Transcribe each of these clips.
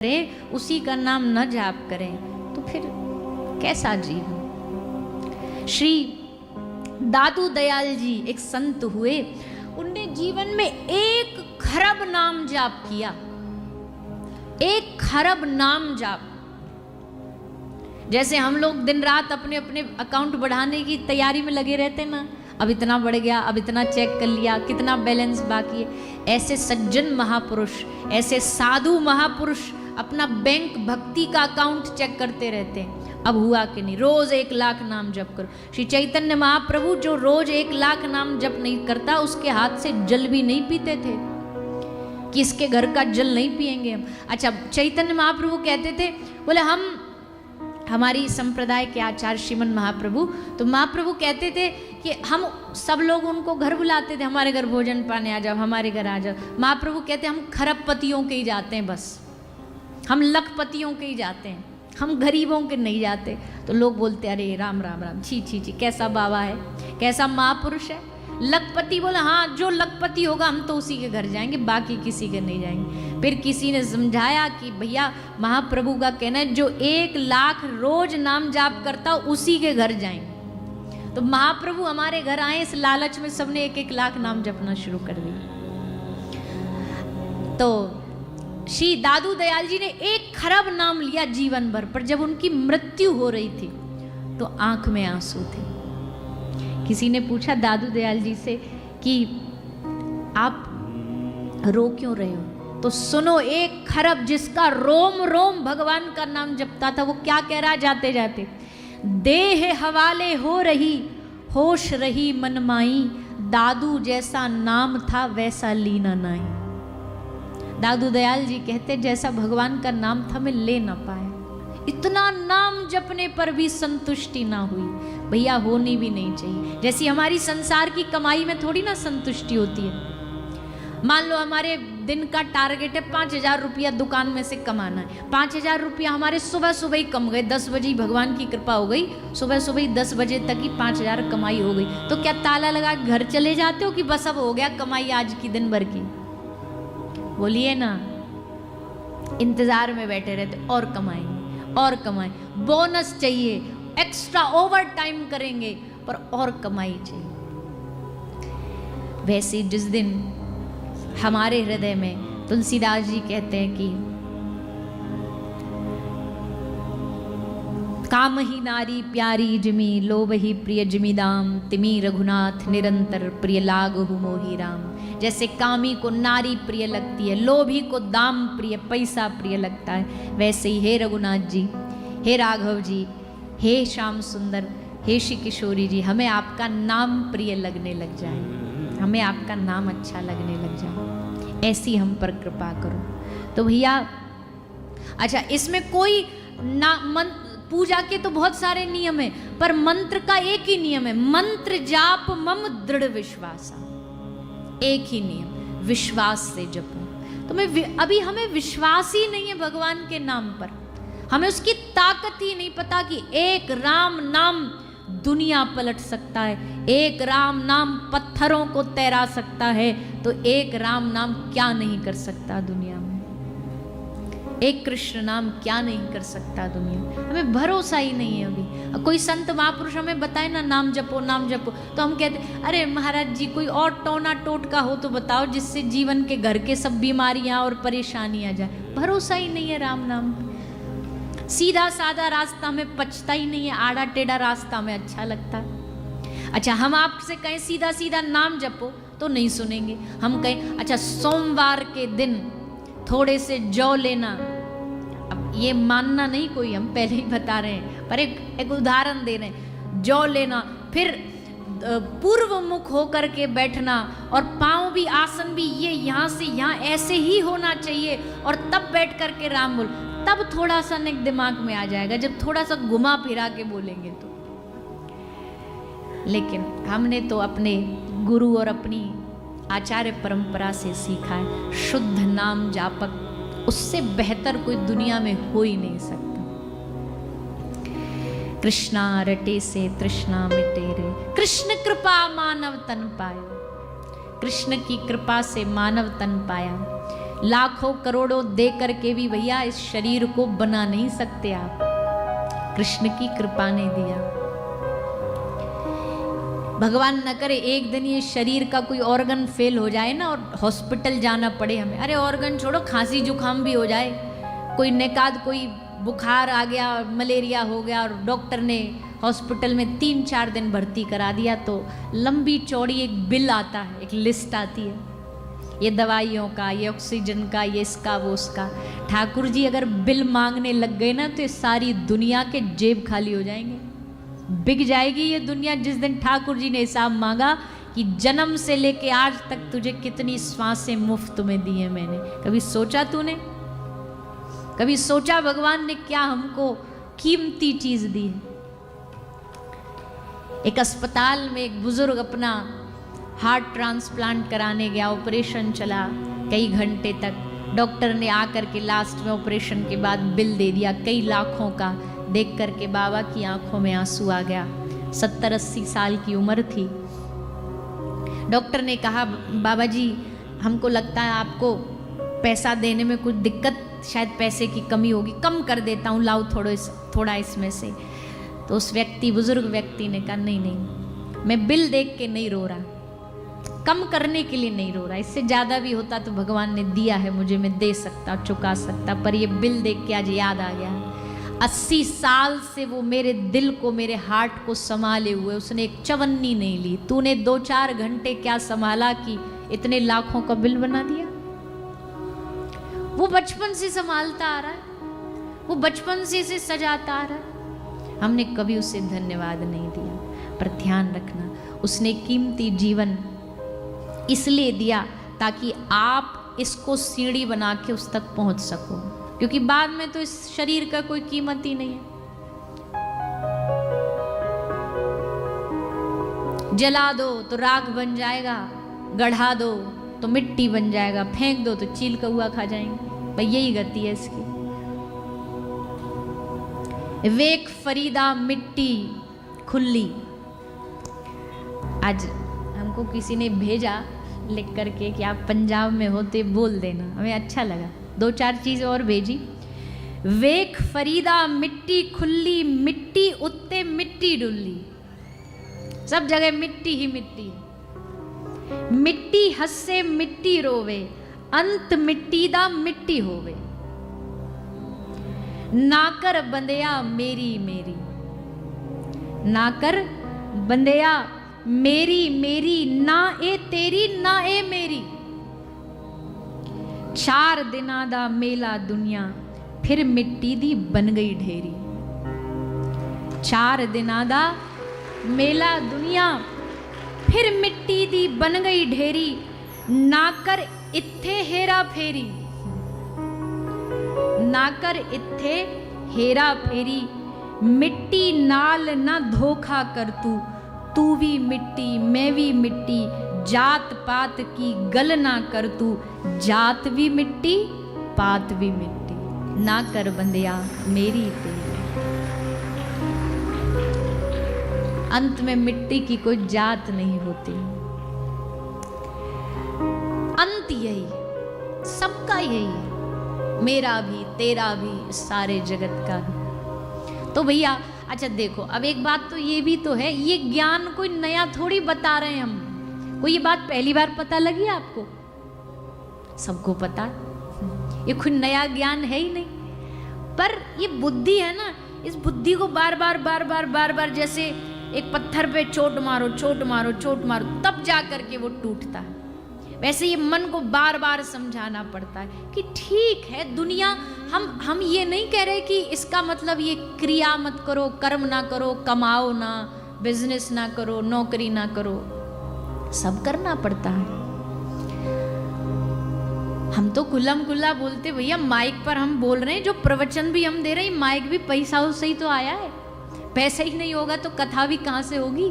करें, उसी का नाम न जाप करें तो फिर कैसा जीवन। श्री दादू दयाल जी एक संत हुए, उनने जीवन में 1 खरब नाम जाप किया। 1 खरब नाम जाप। जैसे हम लोग दिन रात अपने अपने अकाउंट बढ़ाने की तैयारी में लगे रहते ना, अब इतना बढ़ गया, अब इतना चेक कर लिया, कितना बैलेंस बाकी है। ऐसे सज्जन महापुरुष, ऐसे साधु महापुरुष अपना बैंक भक्ति का अकाउंट चेक करते रहते हैं, अब हुआ कि नहीं। रोज 1 लाख नाम जप करो। श्री चैतन्य महाप्रभु जो रोज 1 लाख नाम जप नहीं करता, उसके हाथ से जल भी नहीं पीते थे कि इसके घर का जल नहीं पिएंगे हम। अच्छा, चैतन्य महाप्रभु कहते थे, बोले हमारी संप्रदाय के आचार्य श्रीमन महाप्रभु, तो महाप्रभु कहते थे कि हम सब लोग उनको घर बुलाते थे, हमारे घर भोजन पाने आ जाओ, हमारे घर आ जाओ। महाप्रभु कहते हम खरबपतियों के ही जाते हैं, बस हम लखपतियों के ही जाते हैं, हम गरीबों के नहीं जाते। तो लोग बोलते अरे राम राम राम, छी छी छी, कैसा बाबा है, कैसा महापुरुष है। लखपति बोला हाँ, जो लखपति होगा हम तो उसी के घर जाएंगे, बाकी किसी के नहीं जाएंगे। फिर किसी ने समझाया कि भैया महाप्रभु का कहना है जो 1 लाख रोज नाम जाप करता उसी के घर जाएंगे। तो महाप्रभु हमारे घर आए, इस लालच में सबने 1-1 लाख नाम जपना शुरू कर दिया। तो श्री दादू दयाल जी ने 1 खरब नाम लिया जीवन भर, पर जब उनकी मृत्यु हो रही थी तो आंख में आंसू थे। किसी ने पूछा दादू दयाल जी से कि आप रो क्यों रहे हो? तो सुनो, 1 खरब जिसका रोम रोम भगवान का नाम जपता था, वो क्या कह रहा जाते जाते, देह हवाले हो रही, होश रही मनमाई, दादू जैसा नाम था वैसा लीना नाई। दादू दयाल जी कहते जैसा भगवान का नाम था मैं ले ना पाया, इतना नाम जपने पर भी संतुष्टि ना हुई। भैया होनी भी नहीं चाहिए। जैसी हमारी संसार की कमाई में थोड़ी ना संतुष्टि होती है। मान लो हमारे दिन का टारगेट है 5000 रुपया दुकान में से कमाना है। 5000 रुपया हमारे सुबह सुबह ही कम गए, 10 बजे भगवान की कृपा हो गई, सुबह सुबह ही 10 बजे तक ही 5000 कमाई हो गई। तो क्या ताला लगा घर चले जाते हो कि बस अब हो गया कमाई आज की दिन भर की? बोलिए ना, इंतजार में बैठे रहते और कमाएंगे और कमाएं, बोनस चाहिए, एक्स्ट्रा ओवर टाइम करेंगे, पर और कमाई चाहिए। वैसे जिस दिन हमारे हृदय में तुलसीदास जी कहते हैं कि काम ही नारी प्यारी जिमी, लोभ ही प्रिय जिमी दाम, तिमी रघुनाथ निरंतर प्रिय लागहु मोहि राम। जैसे कामी को नारी प्रिय लगती है, लोभी को दाम प्रिय, पैसा प्रिय लगता है, वैसे ही हे रघुनाथ जी, हे राघव जी, हे श्याम सुंदर, हे श्री किशोरी जी, हमें आपका नाम प्रिय लगने लग जाए, हमें आपका नाम अच्छा लगने लग जाए, ऐसी हम पर कृपा करो। तो भैया अच्छा, इसमें कोई पूजा के तो बहुत सारे नियम है, पर मंत्र का एक ही नियम है, मंत्र जाप मम दृढ़ विश्वासा। एक ही नियम, विश्वास से जपो। तो मैं अभी हमें विश्वास ही नहीं है भगवान के नाम पर, हमें उसकी ताकत ही नहीं पता कि 1 राम नाम दुनिया पलट सकता है, 1 राम नाम पत्थरों को तैरा सकता है, तो 1 राम नाम क्या नहीं कर सकता दुनिया में? 1 कृष्ण नाम क्या नहीं कर सकता दुनिया में? हमें भरोसा ही नहीं है अभी। कोई संत महापुरुष हमें बताए ना नाम जपो नाम जपो, तो हम कहते अरे महाराज जी कोई और टोना टोटका हो तो बताओ जिससे जीवन के घर के सब बीमारियां और परेशानियां जाए। भरोसा ही नहीं है राम नाम। सीधा साधा रास्ता हमें पचता ही नहीं है, आड़ा टेढ़ा रास्ता हमें अच्छा लगता है। अच्छा, हम आपसे कहें सीधा सीधा नाम जपो तो नहीं सुनेंगे। हम कहें अच्छा सोमवार के दिन थोड़े से जौ लेना, अब ये मानना नहीं कोई, हम पहले ही बता रहे हैं, पर एक उदाहरण दे रहे हैं। जौ लेना, फिर पूर्व मुख होकर के बैठना, और पांव भी, आसन भी ये यहाँ से यहाँ ऐसे ही होना चाहिए, और तब बैठ करके राम बोल, तब थोड़ा सा नेक दिमाग में आ जाएगा, जब थोड़ा सा घुमा फिरा के बोलेंगे तो। लेकिन हमने तो अपने गुरु और अपनी आचार्य परंपरा से सीखा है, शुद्ध नाम जापक उससे बेहतर कोई दुनिया में हो ही नहीं सकता। कृष्णा रटे से तृष्णा मिटे रे, कृष्ण कृपा मानव तन पायो। कृष्ण की कृपा से मानव तन पाया। लाखों करोड़ों दे करके भी भैया इस शरीर को बना नहीं सकते आप। कृष्ण की कृपा ने दिया। भगवान न करे एक दिन ये शरीर का कोई ऑर्गन फेल हो जाए ना और हॉस्पिटल जाना पड़े हमें। अरे ऑर्गन छोड़ो, खांसी जुकाम भी हो जाए, कोई नेकाद कोई बुखार आ गया, मलेरिया हो गया और डॉक्टर ने हॉस्पिटल में 3-4 दिन भर्ती करा दिया, तो लंबी चौड़ी एक बिल आता है, एक लिस्ट आती है, ये दवाइयों का, ये ऑक्सीजन का, ये इसका वो उसका। ठाकुर जी अगर बिल मांगने लग गए ना तो ये सारी दुनिया के जेब खाली हो जाएंगे, बिक जाएगी ये दुनिया। जिस दिन ठाकुर जी ने हिसाब मांगा कि जन्म से लेके आज तक तुझे कितनी श्वासें मुफ्त में दी है मैंने, कभी सोचा तूने? कभी सोचा भगवान ने क्या हमको कीमती चीज दी है? एक अस्पताल में एक बुजुर्ग अपना हार्ट ट्रांसप्लांट कराने गया, ऑपरेशन चला कई घंटे तक। डॉक्टर ने आकर के लास्ट में ऑपरेशन के बाद बिल दे दिया कई लाखों का। देख करके बाबा की आंखों में आंसू आ गया। 70-80 साल की उम्र थी। डॉक्टर ने कहा, बाबा जी हमको लगता है आपको पैसा देने में कुछ दिक्कत, शायद पैसे की कमी होगी, कम कर देता हूँ, लाओ थोड़ा इसमें से। तो उस बुजुर्ग व्यक्ति ने कहा, नहीं नहीं, मैं बिल देख के नहीं रो रहा, कम करने के लिए नहीं रो रहा, इससे ज़्यादा भी होता तो भगवान ने दिया है मुझे, मैं दे सकता, चुका सकता, पर ये बिल देख के आज याद आ गया। 80 साल से वो मेरे दिल को, मेरे हार्ट को संभाले हुए, उसने एक चवन्नी नहीं ली। तूने 2-4 घंटे क्या संभाला कि इतने लाखों का बिल बना दिया? वो बचपन से संभालता आ रहा है, वो बचपन से इसे सजाता आ रहा है, हमने कभी उसे धन्यवाद नहीं दिया। पर ध्यान रखना, उसने कीमती जीवन इसलिए दिया ताकि आप इसको सीढ़ी बना के उस तक पहुंच सको, क्योंकि बाद में तो इस शरीर का कोई कीमत ही नहीं है। जला दो तो राख बन जाएगा, गढ़ा दो तो मिट्टी बन जाएगा, फेंक दो तो चील कौआ खा जाएंगे। भाई यही गति है इसकी। वेख फरीदा मिट्टी खुली। आज हमको किसी ने भेजा लिख करके कि आप पंजाब में होते बोल देना, हमें अच्छा लगा। 2-4 चीज़ और भेजी। वेख फरीदा मिट्टी खुली, मिट्टी उत्ते मिट्टी डुल्ली। सब जगह मिट्टी ही मिट्टी। मिट्टी हंसे मिट्टी रोवे, अंत मिट्टी दा मिट्टी होवे। नाकर बंदिया मेरी मेरी, नाकर बंदिया मेरी मेरी, ना ए तेरी ना ए मेरी। 4 दिना दा मेला दुनिया, फिर मिट्टी दी बन गई ढेरी। 4 दिना दा मेला दुनिया, फिर मिट्टी दी बन गई ढेरी। ना कर इत्थे हेरा फेरी, ना कर इत्थे हेरा फेरी। मिट्टी नाल ना धोखा कर तू भी मिट्टी मैं भी मिट्टी। जात पात की गल ना कर तू, जात भी मिट्टी पात भी मिट्टी। ना कर बंदिया मेरी तेरी। अंत में मिट्टी की कोई जात नहीं होती। अंत यही, सबका यही है, मेरा भी तेरा भी, सारे जगत का भी। तो भैया अच्छा देखो, अब एक बात तो ये भी तो है, ये ज्ञान कोई नया थोड़ी बता रहे हैं हम। कोई ये बात पहली बार पता लगी आपको? सबको पता है, ये कोई नया ज्ञान है ही नहीं। पर ये बुद्धि है ना, इस बुद्धि को बार बार बार बार बार बार जैसे एक पत्थर पे चोट मारो चोट मारो चोट मारो, तब जा करके वो टूटता है। वैसे ये मन को बार बार समझाना पड़ता है कि ठीक है दुनिया, हम ये नहीं कह रहे कि इसका मतलब ये क्रिया मत करो, कर्म ना करो, कमाओ ना, बिजनेस ना करो, नौकरी ना करो, सब करना पड़ता है। हम तो खुल्लम खुल्ला बोलते भैया, माइक पर हम बोल रहे हैं, जो प्रवचन भी हम दे रहे हैं, माइक भी पैसा उससे ही तो आया है। पैसा ही नहीं होगा तो कथा भी कहाँ से होगी?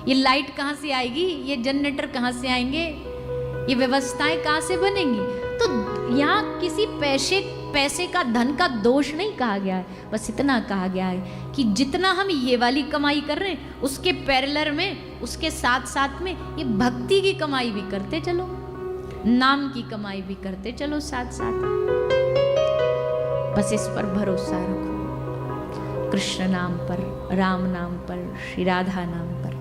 ये लाइट कहाँ से आएगी? ये जनरेटर कहाँ से आएंगे? ये व्यवस्थाएं कहाँ से बनेंगी? तो यहाँ किसी पैसे का, धन का दोष नहीं कहा गया है, बस इतना कहा गया है कि जितना हम ये वाली कमाई कर रहे हैं, उसके पैरेलल में, उसके साथ साथ में ये भक्ति की कमाई भी करते चलो। नाम की कमाई भी करते चलो साथ साथ। बस इस पर भरोसा रखो, कृष्ण नाम पर, राम नाम पर, श्री राधा नाम पर।